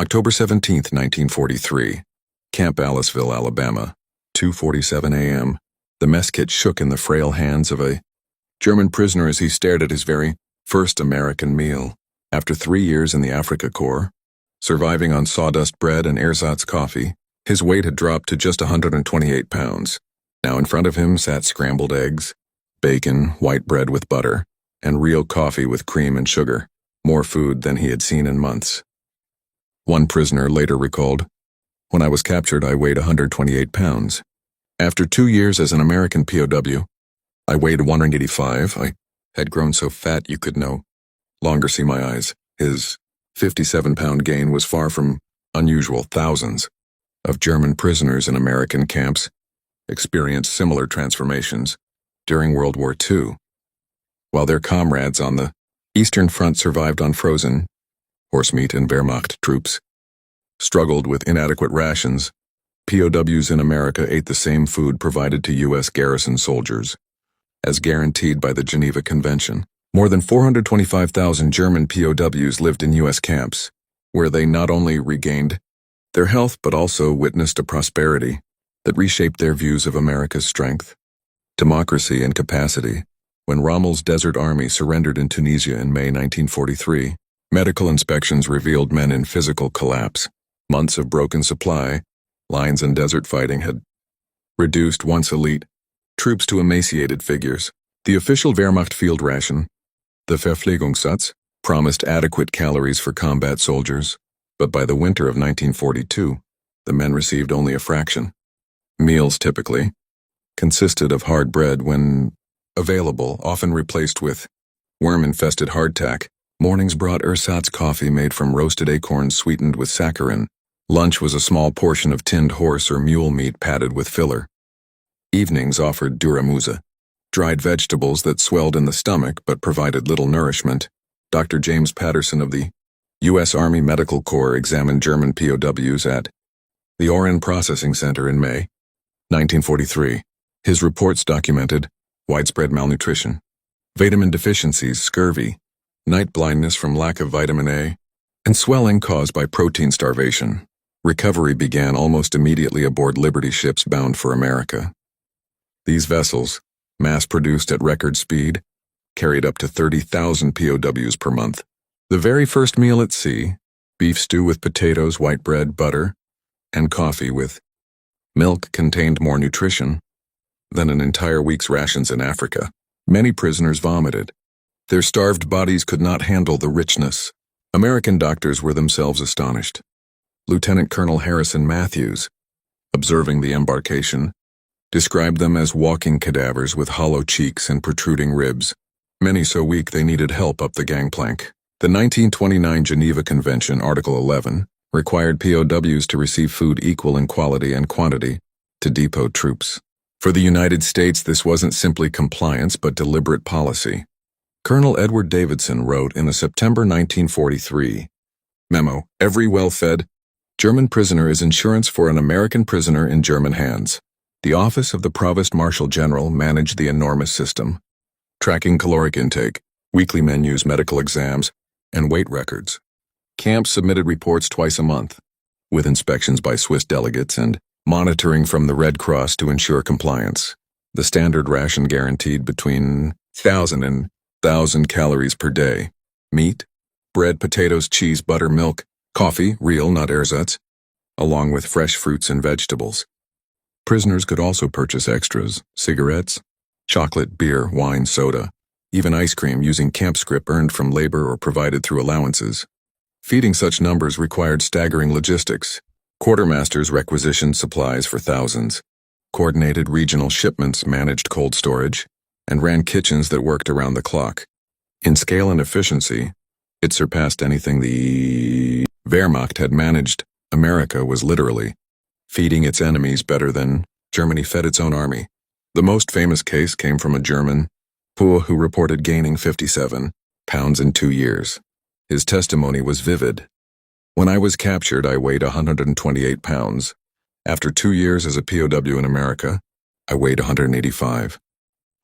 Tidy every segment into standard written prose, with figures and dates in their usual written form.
October 17, 1943. Camp Aliceville, Alabama. 2:47 a.m. The mess kit shook in the frail hands of a German prisoner as he stared at his very first American meal. After 3 years in the Afrika Korps, surviving on sawdust bread and ersatz coffee, his weight had dropped to just 128 pounds. Now in front of him sat scrambled eggs, bacon, white bread with butter, and real coffee with cream and sugar, more food than he had seen in months. One prisoner later recalled, "When I was captured, I weighed 128 pounds. After 2 years as an American POW, I weighed 185. I had grown so fat you could no longer see my eyes." His 57-pound gain was far from unusual. Thousands of German prisoners in American camps experienced similar transformations during World War II. While their comrades on the Eastern Front survived on frozen horse meat, and Wehrmacht troops struggled with inadequate rations, POWs in America ate the same food provided to U.S. garrison soldiers, as guaranteed by the Geneva Convention. More than 425,000 German POWs lived in U.S. camps, where they not only regained their health but also witnessed a prosperity that reshaped their views of America's strength, democracy, and capacity. When Rommel's Desert Army surrendered in Tunisia in May 1943, medical inspections revealed men in physical collapse. Months of broken supply lines and desert fighting had reduced once elite troops to emaciated figures. The official Wehrmacht field ration, the Verpflegungssatz, promised adequate calories for combat soldiers, but by the winter of 1942, the men received only a fraction. Meals typically consisted of hard bread when available, often replaced with worm-infested hardtack. Mornings brought ersatz coffee made from roasted acorns sweetened with saccharin. Lunch was a small portion of tinned horse or mule meat padded with filler. Evenings offered duramuse, dried vegetables that swelled in the stomach but provided little nourishment. Dr. James Patterson of the U.S. Army Medical Corps examined German POWs at the Oren Processing Center in May 1943. His reports documented widespread malnutrition, vitamin deficiencies, scurvy, night blindness from lack of vitamin A, and swelling caused by protein starvation. Recovery began almost immediately aboard Liberty ships bound for America. These vessels, mass-produced at record speed, carried up to 30,000 POWs per month. The very first meal at sea, beef stew with potatoes, white bread, butter, and coffee with milk, contained more nutrition than an entire week's rations in Africa. Many prisoners vomited. Their starved bodies could not handle the richness. American doctors were themselves astonished. Lieutenant Colonel Harrison Matthews, observing the embarkation, described them as walking cadavers with hollow cheeks and protruding ribs, many so weak they needed help up the gangplank. The 1929 Geneva Convention, Article 11, required POWs to receive food equal in quality and quantity to depot troops. For the United States, this wasn't simply compliance but deliberate policy. Colonel Edward Davidson wrote in a September 1943 memo, "Every well-fed German prisoner is insurance for an American prisoner in German hands." The office of the Provost Marshal General managed the enormous system, tracking caloric intake, weekly menus, medical exams, and weight records. Camps submitted reports twice a month, with inspections by Swiss delegates and monitoring from the Red Cross to ensure compliance. The standard ration guaranteed between 1,000 and 1,000 calories per day. Meat, bread, potatoes, cheese, butter, milk, coffee, real, not ersatz, along with fresh fruits and vegetables. Prisoners could also purchase extras, cigarettes, chocolate, beer, wine, soda, even ice cream using camp scrip earned from labor or provided through allowances. Feeding such numbers required staggering logistics. Quartermasters requisitioned supplies for thousands, coordinated regional shipments, managed cold storage, and ran kitchens that worked around the clock. In scale and efficiency, it surpassed anything the Wehrmacht had managed. America was literally feeding its enemies better than Germany fed its own army. The most famous case came from a German POW who reported gaining 57 pounds in 2 years. His testimony was vivid. "When I was captured, I weighed 128 pounds. After 2 years as a POW in America, I weighed 185.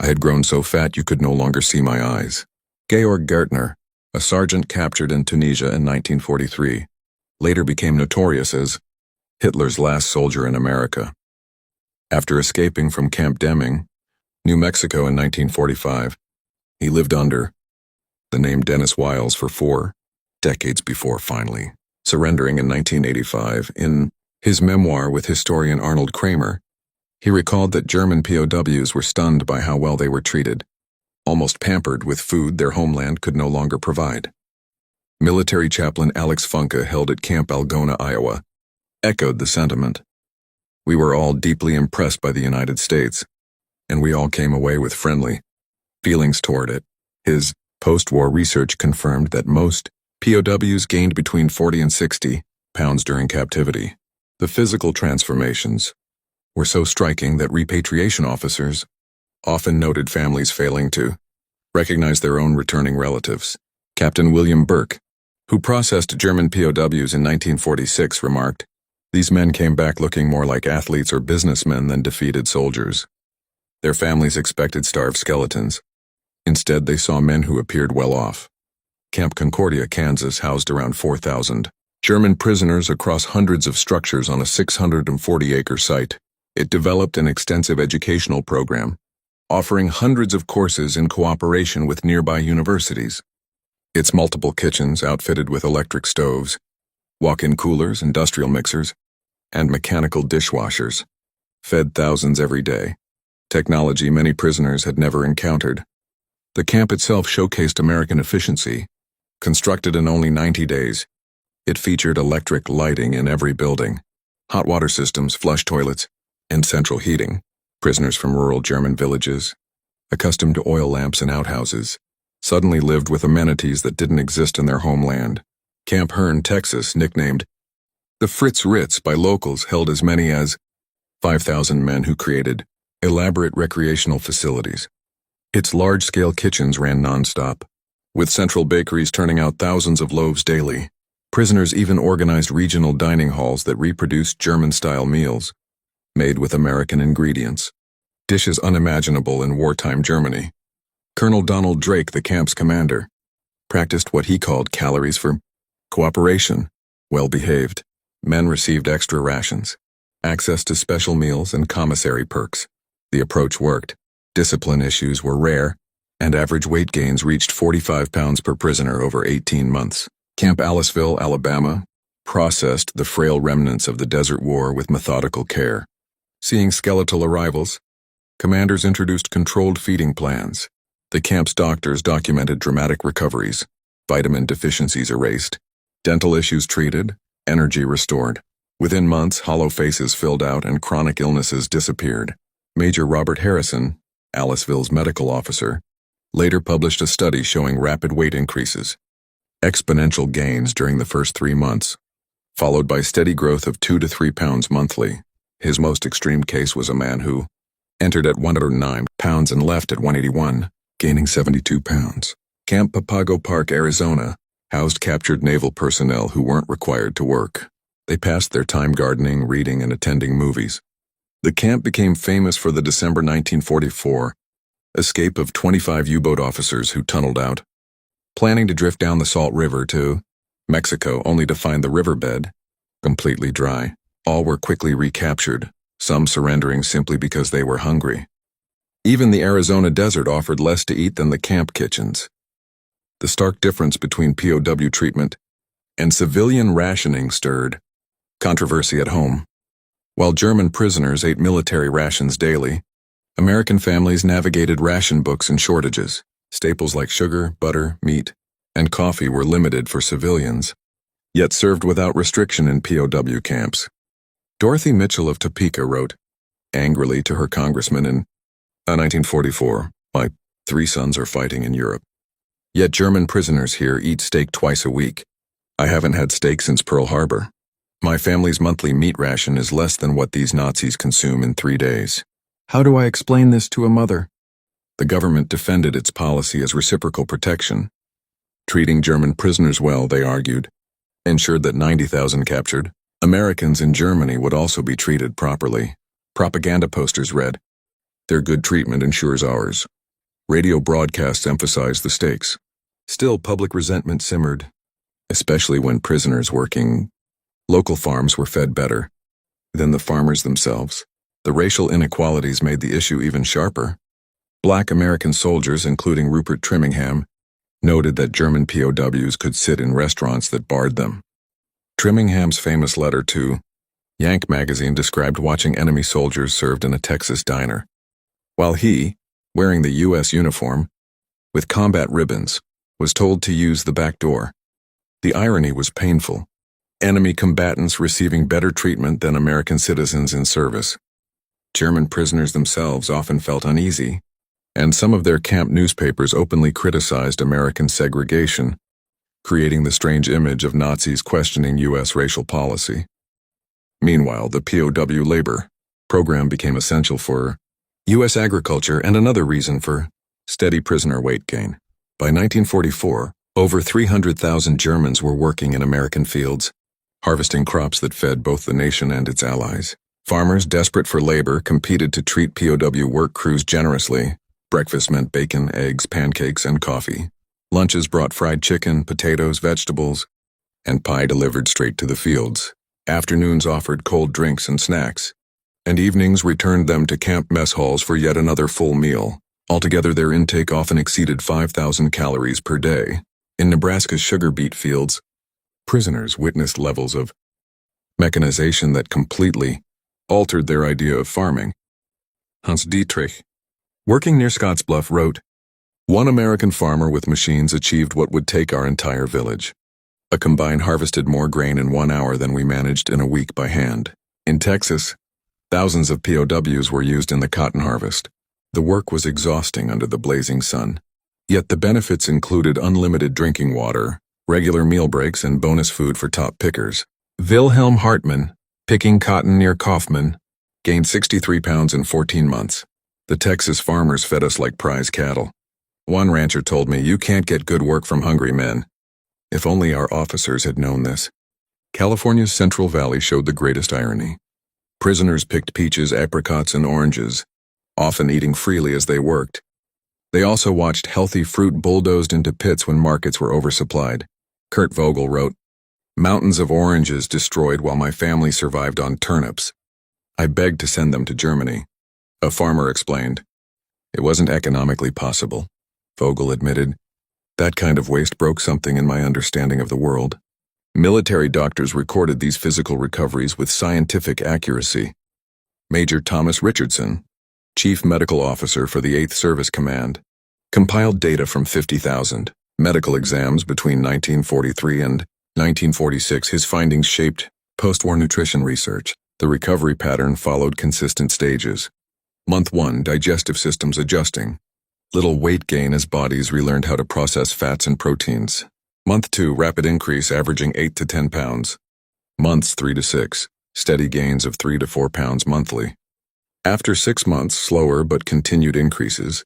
I had grown so fat you could no longer see my eyes." Georg Gertner, a sergeant captured in Tunisia in 1943, later became notorious as Hitler's last soldier in America. After escaping from Camp Deming, New Mexico in 1945, he lived under the name Dennis Wiles for 4 decades before finally surrendering in 1985. In his memoir with historian Arnold Kramer, he recalled that German POWs were stunned by how well they were treated, almost pampered with food their homeland could no longer provide. Military chaplain Alex Funke, held at Camp Algona, Iowa, echoed the sentiment. We were all deeply impressed by the United States, and we all came away with friendly feelings toward it. His post-war research confirmed that most POWs gained between 40 and 60 pounds during captivity. The physical transformations were so striking that repatriation officers often noted families failing to recognize their own returning relatives. Captain William Burke, who processed German POWs in 1946, remarked, "These men came back looking more like athletes or businessmen than defeated soldiers. Their families expected starved skeletons. Instead, they saw men who appeared well off." Camp Concordia, Kansas, housed around 4,000 German prisoners across hundreds of structures on a 640-acre site. It developed an extensive educational program, offering hundreds of courses in cooperation with nearby universities. Its multiple kitchens, outfitted with electric stoves, walk-in coolers, industrial mixers, and mechanical dishwashers, fed thousands every day, technology many prisoners had never encountered. The camp itself showcased American efficiency. Constructed in only 90 days, it featured electric lighting in every building, hot water systems, flush toilets, and central heating. Prisoners from rural German villages, accustomed to oil lamps and outhouses, suddenly lived with amenities that didn't exist in their homeland. Camp Hearn, Texas, nicknamed the Fritz Ritz by locals, held as many as 5,000 men who created elaborate recreational facilities. Its large-scale kitchens ran non-stop, with central bakeries turning out thousands of loaves daily. Prisoners even organized regional dining halls that reproduced German-style meals, made with American ingredients, dishes unimaginable in wartime Germany. Colonel Donald Drake, the camp's commander, practiced what he called calories for cooperation. Well-behaved men received extra rations, access to special meals, and commissary perks. The approach worked. Discipline issues were rare, and average weight gains reached 45 pounds per prisoner over 18 months. Camp Aliceville, Alabama, processed the frail remnants of the Desert War with methodical care. Seeing skeletal arrivals, commanders introduced controlled feeding plans. The camp's doctors documented dramatic recoveries, vitamin deficiencies erased, dental issues treated, energy restored. Within months, hollow faces filled out and chronic illnesses disappeared. Major Robert Harrison, Aliceville's medical officer, later published a study showing rapid weight increases, exponential gains during the first 3 months, followed by steady growth of 2 to 3 pounds monthly. His most extreme case was a man who entered at 109 pounds and left at 181, gaining 72 pounds. Camp Papago Park, Arizona, housed captured naval personnel who weren't required to work. They passed their time gardening, reading, and attending movies. The camp became famous for the December 1944 escape of 25 U-boat officers who tunneled out, planning to drift down the Salt River to Mexico, only to find the riverbed completely dry. All were quickly recaptured, some surrendering simply because they were hungry. Even the Arizona desert offered less to eat than the camp kitchens. The stark difference between POW treatment and civilian rationing stirred controversy at home. While German prisoners ate military rations daily, American families navigated ration books and shortages. Staples like sugar, butter, meat, and coffee were limited for civilians, yet served without restriction in POW camps. Dorothy Mitchell of Topeka wrote angrily to her congressman in 1944, "My 3 sons are fighting in Europe. Yet German prisoners here eat steak twice a week. I haven't had steak since Pearl Harbor. My family's monthly meat ration is less than what these Nazis consume in 3 days. How do I explain this to a mother?" The government defended its policy as reciprocal protection. Treating German prisoners well, they argued, ensured that 90,000 captured Americans in Germany would also be treated properly. Propaganda posters read, "Their good treatment ensures ours." Radio broadcasts emphasized the stakes. Still, public resentment simmered, especially when prisoners working Local farms were fed better than the farmers themselves. The racial inequalities made the issue even sharper. Black American soldiers, including Rupert Trimmingham, noted that German POWs could sit in restaurants that barred them. Trimmingham's famous letter to Yank magazine described watching enemy soldiers served in a Texas diner, while he, wearing the U.S. uniform, with combat ribbons, was told to use the back door. The irony was painful. Enemy combatants receiving better treatment than American citizens in service. German prisoners themselves often felt uneasy, and some of their camp newspapers openly criticized American segregation, creating the strange image of Nazis questioning U.S. racial policy. Meanwhile, the POW labor program became essential for U.S. agriculture and another reason for steady prisoner weight gain. By 1944, over 300,000 Germans were working in American fields, harvesting crops that fed both the nation and its allies. Farmers, desperate for labor, competed to treat POW work crews generously. Breakfast meant bacon, eggs, pancakes, and coffee. Lunches brought fried chicken, potatoes, vegetables, and pie delivered straight to the fields. Afternoons offered cold drinks and snacks, and evenings returned them to camp mess halls for yet another full meal. Altogether, their intake often exceeded 5,000 calories per day. In Nebraska's sugar beet fields, prisoners witnessed levels of mechanization that completely altered their idea of farming. Hans Dietrich, working near Scottsbluff, wrote, "One American farmer with machines achieved what would take our entire village. A combine harvested more grain in 1 hour than we managed in a week by hand." In Texas, thousands of POWs were used in the cotton harvest. The work was exhausting under the blazing sun. Yet the benefits included unlimited drinking water, regular meal breaks, and bonus food for top pickers. Wilhelm Hartmann, picking cotton near Kaufman, gained 63 pounds in 14 months. "The Texas farmers fed us like prize cattle. One rancher told me, 'You can't get good work from hungry men.' If only our officers had known this." California's Central Valley showed the greatest irony. Prisoners picked peaches, apricots, and oranges, often eating freely as they worked. They also watched healthy fruit bulldozed into pits when markets were oversupplied. Kurt Vogel wrote, "Mountains of oranges destroyed while my family survived on turnips. I begged to send them to Germany." A farmer explained, "It wasn't economically possible." Vogel admitted, "That kind of waste broke something in my understanding of the world." Military doctors recorded these physical recoveries with scientific accuracy. Major Thomas Richardson, Chief Medical Officer for the 8th Service Command, compiled data from 50,000 medical exams between 1943 and 1946. His findings shaped post-war nutrition research. The recovery pattern followed consistent stages. Month 1, digestive systems adjusting. Little weight gain as bodies relearned how to process fats and proteins. Month 2, rapid increase averaging 8 to 10 pounds. Months 3 to 6, steady gains of 3 to 4 pounds monthly. After 6 months, slower but continued increases,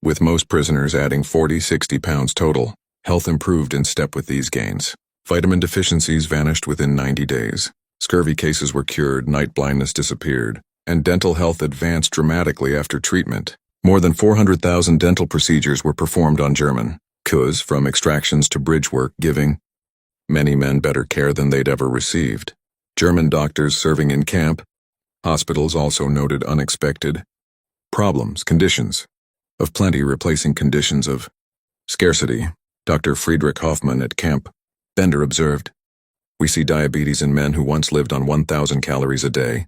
with most prisoners adding 40-60 pounds total. Health improved in step with these gains. Vitamin deficiencies vanished within 90 days. Scurvy cases were cured, night blindness disappeared, and dental health advanced dramatically after treatment. More than 400,000 dental procedures were performed on German POWs, from extractions to bridge work, giving many men better care than they'd ever received. German doctors serving in camp hospitals also noted unexpected problems, conditions of plenty replacing conditions of scarcity. Dr. Friedrich Hoffmann at Camp Bender observed, "We see diabetes in men who once lived on 1,000 calories a day,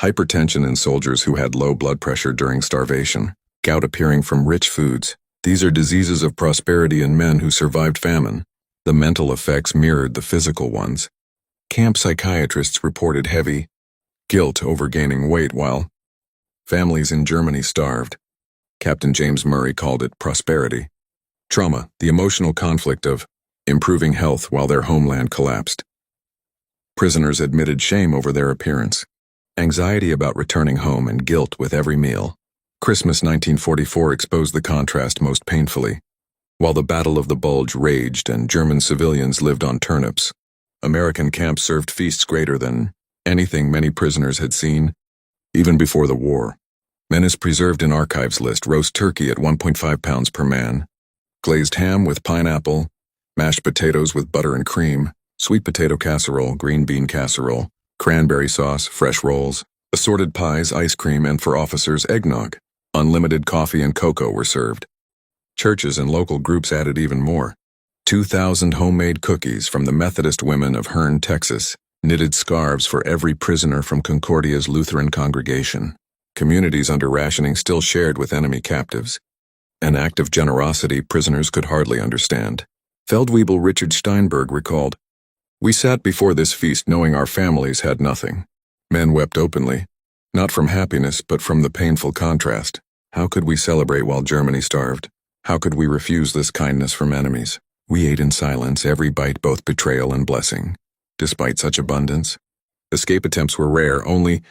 hypertension in soldiers who had low blood pressure during starvation, gout appearing from rich foods. These are diseases of prosperity in men who survived famine." The mental effects mirrored the physical ones. Camp psychiatrists reported heavy guilt over gaining weight while families in Germany starved. Captain James Murray called it prosperity. Trauma, the emotional conflict of improving health while their homeland collapsed. Prisoners admitted shame over their appearance, anxiety about returning home, and guilt with every meal. Christmas 1944 exposed the contrast most painfully. While the Battle of the Bulge raged and German civilians lived on turnips, American camps served feasts greater than anything many prisoners had seen, even before the war. Menus preserved in archives list roast turkey at 1.5 pounds per man, glazed ham with pineapple, mashed potatoes with butter and cream, Sweet potato casserole, green bean casserole, cranberry sauce, fresh rolls, assorted pies, ice cream, and for officers, eggnog. Unlimited coffee and cocoa were served. Churches and local groups added even more. 2,000 homemade cookies from the Methodist women of Hearne, Texas, knitted scarves for every prisoner from Concordia's Lutheran congregation. Communities under rationing still shared with enemy captives. An act of generosity prisoners could hardly understand. Feldwebel Richard Steinberg recalled, "We sat before this feast knowing our families had nothing. Men wept openly, not from happiness but from the painful contrast. How could we celebrate while Germany starved? How could we refuse this kindness from enemies? We ate in silence, every bite both betrayal and blessing. Despite such abundance, escape attempts were rare, only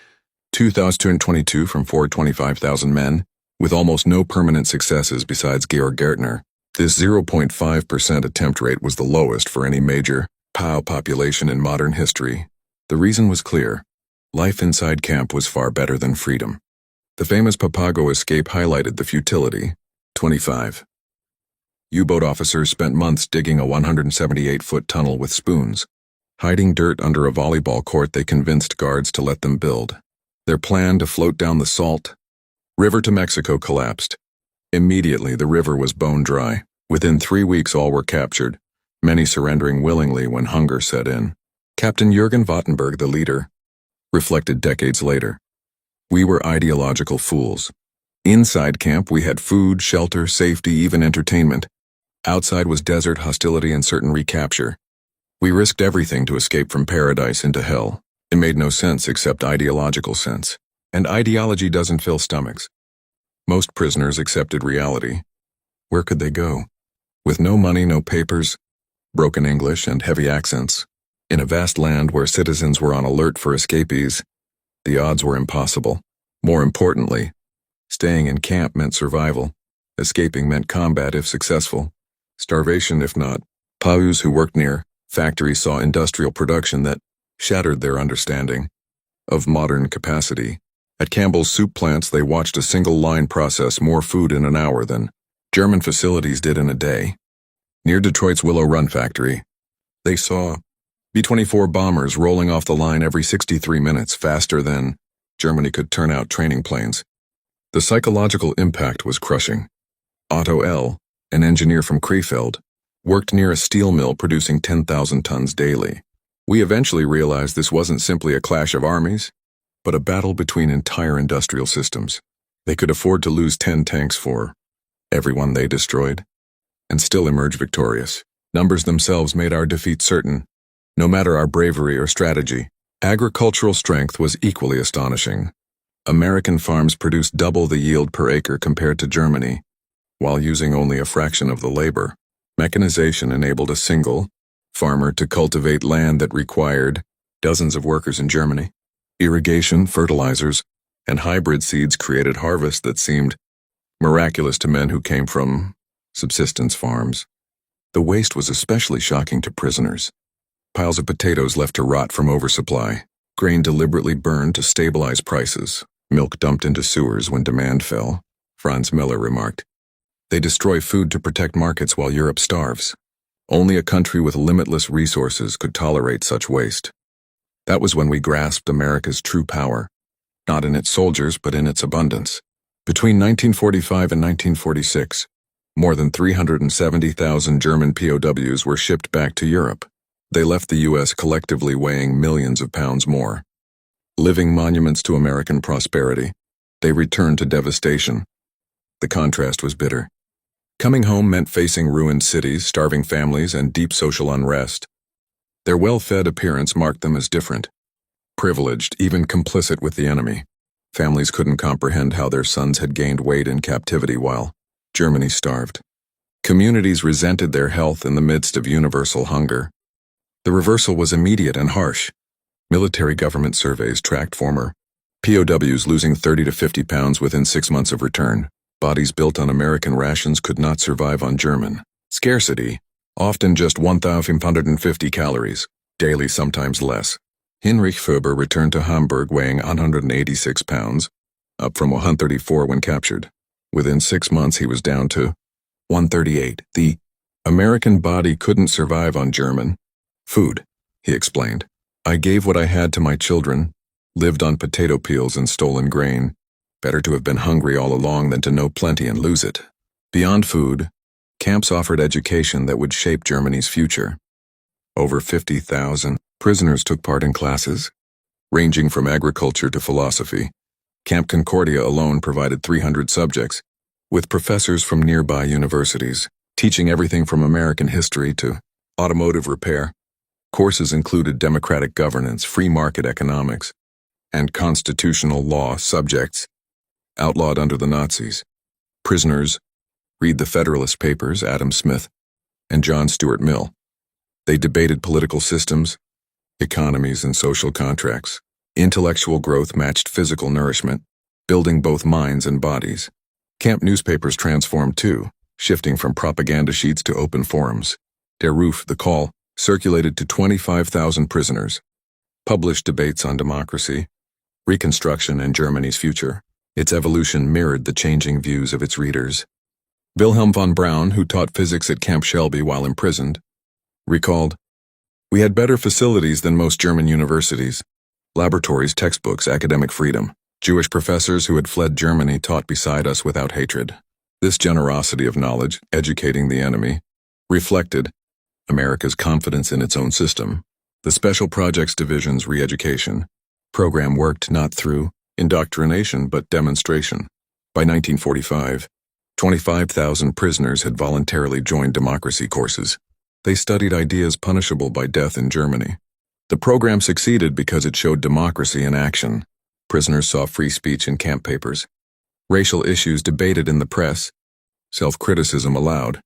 2,222 from 425,000 men, with almost no permanent successes besides Georg Gertner. This 0.5% attempt rate was the lowest for any major POW population in modern history. The reason was clear. Life inside camp was far better than freedom. The famous Papago escape highlighted the futility. 25. U-boat officers spent months digging a 178-foot tunnel with spoons. Hiding dirt under a volleyball court, they convinced guards to let them build. Their plan to float down the salt river to Mexico collapsed. Immediately, the river was bone dry. Within 3 weeks, all were captured, many surrendering willingly when hunger set in. Captain Jürgen Wattenberg, the leader, reflected decades later, "We were ideological fools. Inside camp, we had food, shelter, safety, even entertainment. Outside was desert, hostility, and certain recapture. We risked everything to escape from paradise into hell. It made no sense except ideological sense. And ideology doesn't fill stomachs. Most prisoners accepted reality. Where could they go? With no money, no papers, broken English, and heavy accents. In a vast land where citizens were on alert for escapees, the odds were impossible. More importantly, staying in camp meant survival. Escaping meant combat if successful. Starvation if not. POWs who worked near factories saw industrial production that shattered their understanding of modern capacity. At Campbell's soup plants, they watched a single line process more food in an hour than German facilities did in a day. Near Detroit's Willow Run factory, they saw B-24 bombers rolling off the line every 63 minutes, faster than Germany could turn out training planes. The psychological impact was crushing. Otto L., an engineer from Krefeld, worked near a steel mill producing 10,000 tons daily. "We eventually realized this wasn't simply a clash of armies, but a battle between entire industrial systems. They could afford to lose 10 tanks for everyone they destroyed, and still emerge victorious. Numbers themselves made our defeat certain. No matter our bravery or strategy, agricultural strength was equally astonishing. American farms produced double the yield per acre compared to Germany, while using only a fraction of the labor. Mechanization enabled a single farmer to cultivate land that required dozens of workers in Germany. Irrigation, fertilizers, and hybrid seeds created harvests that seemed miraculous to men who came from subsistence farms. The waste was especially shocking to prisoners. Piles of potatoes left to rot from oversupply, grain deliberately burned to stabilize prices, milk dumped into sewers when demand fell. Franz Miller remarked, "They destroy food to protect markets while Europe starves. Only a country with limitless resources could tolerate such waste." That was when we grasped America's true power, not in its soldiers but in its abundance. Between 1945 and 1946, more than 370,000 German POWs were shipped back to Europe. They left the U.S. collectively weighing millions of pounds more. Living monuments to American prosperity, they returned to devastation. The contrast was bitter. Coming home meant facing ruined cities, starving families, and deep social unrest. Their well-fed appearance marked them as different, privileged, even complicit with the enemy. Families couldn't comprehend how their sons had gained weight in captivity while Germany starved. Communities resented their health in the midst of universal hunger. The reversal was immediate and harsh. Military government surveys tracked former POWs losing 30 to 50 pounds within 6 months of return. Bodies built on American rations could not survive on German. Scarcity, often just 1,550 calories, daily sometimes less. Heinrich Föber returned to Hamburg weighing 186 pounds, up from 134 when captured. Within 6 months he was down to 138. The American body couldn't survive on German food. he explained. I gave what I had to my children, lived on potato peels and stolen grain. Better to have been hungry all along than to know plenty and lose it. Beyond food, camps offered education that would shape Germany's future. Over 50,000 prisoners took part in classes, ranging from agriculture to philosophy. Camp Concordia alone provided 300 subjects, with professors from nearby universities, teaching everything from American history to automotive repair. Courses included democratic governance, free market economics, and constitutional law subjects outlawed under the Nazis. Prisoners read the Federalist Papers, Adam Smith, and John Stuart Mill. They debated political systems, economies, and social contracts. Intellectual growth matched physical nourishment, building both minds and bodies. Camp newspapers transformed too, shifting from propaganda sheets to open forums. Der Ruf, the call, circulated to 25,000 prisoners, published debates on democracy, Reconstruction, and Germany's future. Its evolution mirrored the changing views of its readers. Wilhelm von Braun, who taught physics at Camp Shelby while imprisoned, recalled, "We had better facilities than most German universities. Laboratories, textbooks, academic freedom. Jewish professors who had fled Germany taught beside us without hatred." This generosity of knowledge, educating the enemy, reflected America's confidence in its own system. The Special Projects Division's re-education program worked not through indoctrination but demonstration. By 1945, 25,000 prisoners had voluntarily joined democracy courses. They studied ideas punishable by death in Germany. The program succeeded because it showed democracy in action. Prisoners saw free speech in camp papers, racial issues debated in the press, self-criticism allowed,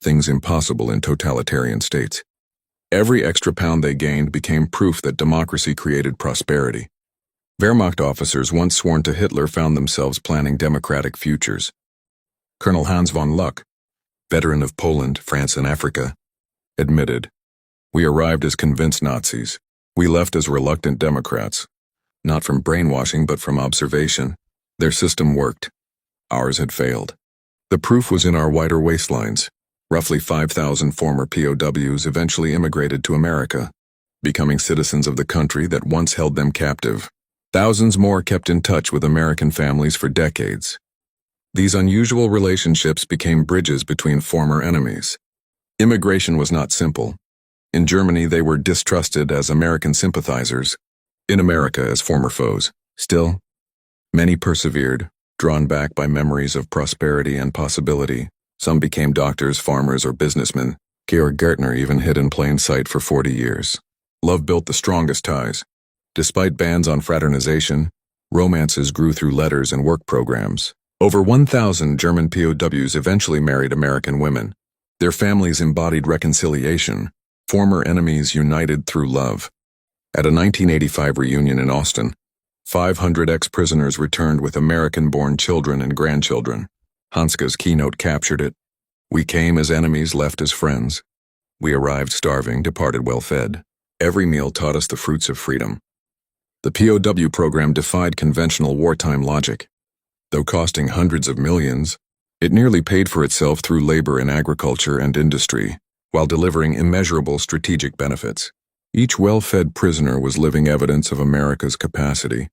things impossible in totalitarian states. Every extra pound they gained became proof that democracy created prosperity. Wehrmacht officers once sworn to Hitler found themselves planning democratic futures. Colonel Hans von Luck, veteran of Poland, France, and Africa, admitted, "We arrived as convinced Nazis. We left as reluctant Democrats. Not from brainwashing but from observation. Their system worked. Ours had failed." The proof was in our wider waistlines. Roughly 5,000 former POWs eventually immigrated to America, becoming citizens of the country that once held them captive. Thousands more kept in touch with American families for decades. These unusual relationships became bridges between former enemies. Immigration was not simple. In Germany, they were distrusted as American sympathizers, in America as former foes. Still, many persevered, drawn back by memories of prosperity and possibility. Some became doctors, farmers, or businessmen. Georg Gärtner even hid in plain sight for 40 years. Love built the strongest ties. Despite bans on fraternization, romances grew through letters and work programs. Over 1,000 German POWs eventually married American women. Their families embodied reconciliation, former enemies united through love. At a 1985 reunion in Austin, 500 ex-prisoners returned with American-born children and grandchildren. Hanska's keynote captured it. "We came as enemies, left as friends. We arrived starving, departed well-fed. Every meal taught us the fruits of freedom." The POW program defied conventional wartime logic. Though costing hundreds of millions, it nearly paid for itself through labor in agriculture and industry, while delivering immeasurable strategic benefits. Each well-fed prisoner was living evidence of America's capacity.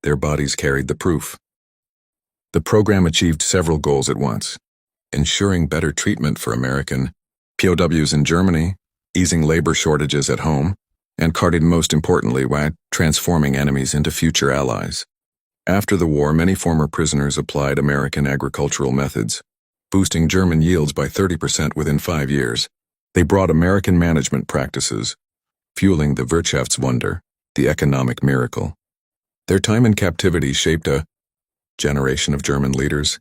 Their bodies carried the proof. The program achieved several goals at once: ensuring better treatment for American POWs in Germany, easing labor shortages at home, and most importantly, transforming enemies into future allies. After the war, many former prisoners applied American agricultural methods, boosting German yields by 30% within 5 years. They brought American management practices, fueling the Wirtschaftswunder, the economic miracle. Their time in captivity shaped a generation of German leaders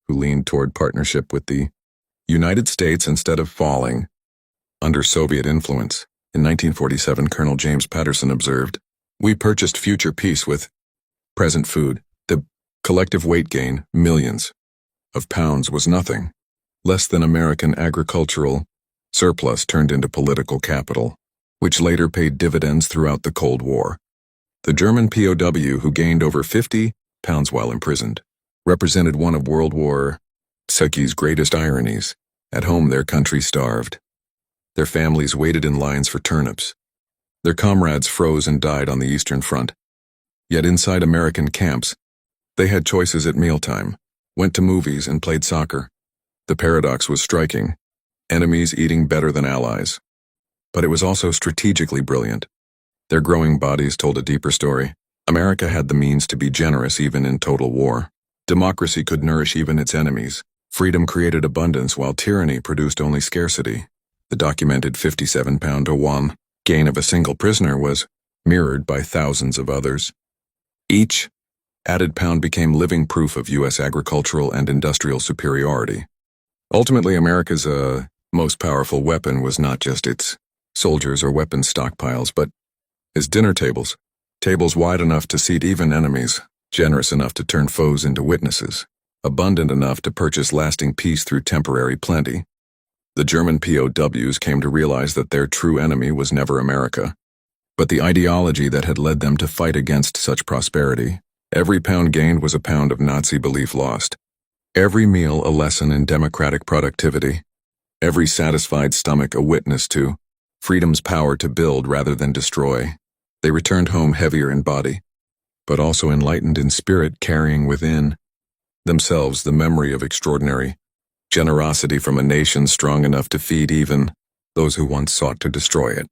who leaned toward partnership with the United States instead of falling under Soviet influence. In 1947, Colonel James Patterson observed, "We purchased future peace with present food. The collective weight gain, millions of pounds, was nothing. Less than American agricultural surplus turned into political capital, which later paid dividends throughout the Cold War." The German POW, who gained over 50 pounds while imprisoned, represented one of World War II's greatest ironies. At home, their country starved. Their families waited in lines for turnips. Their comrades froze and died on the Eastern Front. Yet inside American camps, they had choices at mealtime, went to movies, and played soccer. The paradox was striking: enemies eating better than allies. But it was also strategically brilliant. Their growing bodies told a deeper story. America had the means to be generous even in total war. Democracy could nourish even its enemies. Freedom created abundance while tyranny produced only scarcity. The documented 57-pound Owan gain of a single prisoner was mirrored by thousands of others. Each added pound became living proof of U.S. agricultural and industrial superiority. Ultimately, America's most powerful weapon was not just its soldiers or weapons stockpiles, but its dinner tables. Tables wide enough to seat even enemies, generous enough to turn foes into witnesses, abundant enough to purchase lasting peace through temporary plenty. The German POWs came to realize that their true enemy was never America, but the ideology that had led them to fight against such prosperity. Every pound gained was a pound of Nazi belief lost. Every meal a lesson in democratic productivity. Every satisfied stomach a witness to freedom's power to build rather than destroy. They returned home heavier in body, but also enlightened in spirit, carrying within themselves the memory of extraordinary generosity from a nation strong enough to feed even those who once sought to destroy it.